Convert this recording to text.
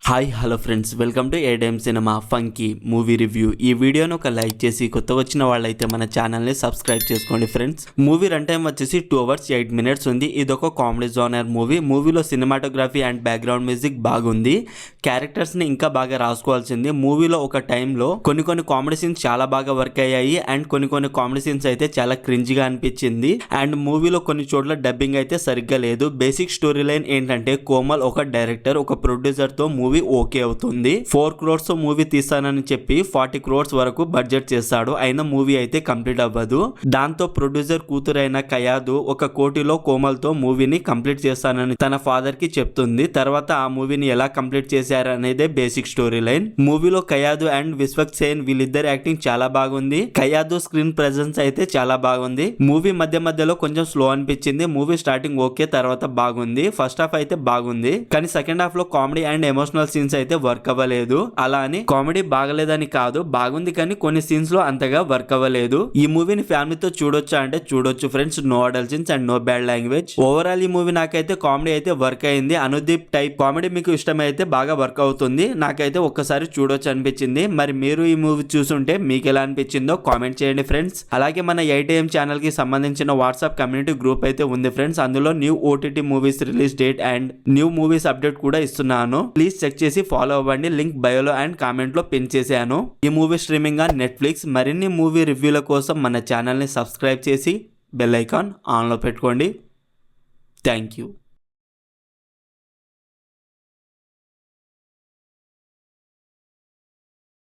Hi hello friends, welcome to ఏడెం cinema funky movie review. ఈ వీడియోను ఒక లైక్ చేసి కొత్త వచ్చిన వాళ్ళైతే మన ఛానల్ని సబ్స్క్రైబ్ చేసుకోండి ఫ్రెండ్స్. మూవీ రన్ టైం వచ్చేసి 2 hours 8 minutes ఉంది. ఇది ఒక కామెడీ జోనర్ మూవీ. మూవీలో సినిమాటోగ్రఫీ అండ్ బ్యాక్గ్రౌండ్ మ్యూజిక్ బాగుంది. క్యారెక్టర్స్ని ఇంకా బాగా రాసుకోవాల్సింది. మూవీలో ఒక టైంలో కొన్ని కామెడీ సీన్స్ చాలా బాగా వర్క్ అయ్యాయి అండ్ కొన్ని కామెడీ సీన్స్ అయితే చాలా క్రింజ్గా అనిపించింది. అండ్ మూవీలో కొన్ని చోట్ల డబ్బింగ్ అయితే సరిగ్గా లేదు. బేసిక్ స్టోరీ లైన్ ఏంటంటే కోమల్ ఒక డైరెక్టర్, ఒక ప్రొడ్యూసర్తో మూవీ ఓకే అవుతుంది. 4 crores మూవీ తీస్తానని చెప్పి 40 crores వరకు బడ్జెట్ చేస్తాడు. అయినా మూవీ అయితే కంప్లీట్ అవ్వదు. దాంతో ప్రొడ్యూసర్ కూతురైన కయాదు 1 కోటిలో కోమల్తో మూవీని కంప్లీట్ చేస్తానని తన ఫాదర్ కి చెప్తుంది. తర్వాత ఆ మూవీని ఎలా కంప్లీట్ చేశారనేదే బేసిక్ స్టోరీ లైన్. మూవీలో కయాదు అండ్ విశ్వక్ సేన్ వీళ్ళిద్దరు యాక్టింగ్ చాలా బాగుంది. కయాదు స్క్రీన్ ప్రెజెన్స్ అయితే చాలా బాగుంది. మూవీ మధ్యలో కొంచెం స్లో అనిపించింది. మూవీ స్టార్టింగ్ ఓకే, తర్వాత బాగుంది. ఫస్ట్ హాఫ్ అయితే బాగుంది, కానీ సెకండ్ హాఫ్ లో కామెడీ అండ్ ఎమోషనల్ సీన్స్ అయితే వర్క్ అవ్వలేదు. అలా అని కామెడీ బాగలేదని కాదు, బాగుంది, కానీ కొన్ని సీన్స్ లో అంతగా వర్క్ అవ్వలేదు. ఈ మూవీని ఫ్యామిలీతో చూడొచ్చా అంటే చూడొచ్చు friends. No adult scenes and no bad language. Overall ఈ మూవీ నాకైతే కామెడీ అయితే వర్క్ అయింది. అనుదీప్ టైప్ కామెడీ మీకు ఇష్టమైతే బాగా వర్క్ అవుతుంది. నాకైతే ఒక్కసారి చూడొచ్చు అనిపించింది. మరి మీరు ఈ మూవీ చూసుంటే మీకు ఎలా అనిపించిందో కామెంట్ చేయండి ఫ్రెండ్స్. అలాగే మన 8am ఛానల్ కి సంబంధించిన వాట్సాప్ కమ్యూనిటీ గ్రూప్ అయితే ఉంది ఫ్రెండ్స్. అందులో new OTT movies release date and new movies update కూడా ఇస్తున్నాను. ప్లీజ్ చెక్ చేసి ఫాలో అవ్వండి. లింక్ బయోలో అండ్ కామెంట్ లో పిన్ చేశాను. ఈ మూవీ స్ట్రీమింగ్ ఆన్ నెట్ఫ్లిక్స్. మరిన్ని మూవీ రివ్యూల కోసం మన ఛానల్ ని సబ్స్క్రైబ్ చేసి బెల్ ఐకాన్ ఆన్ లో పెట్టుకోండి. Thank you.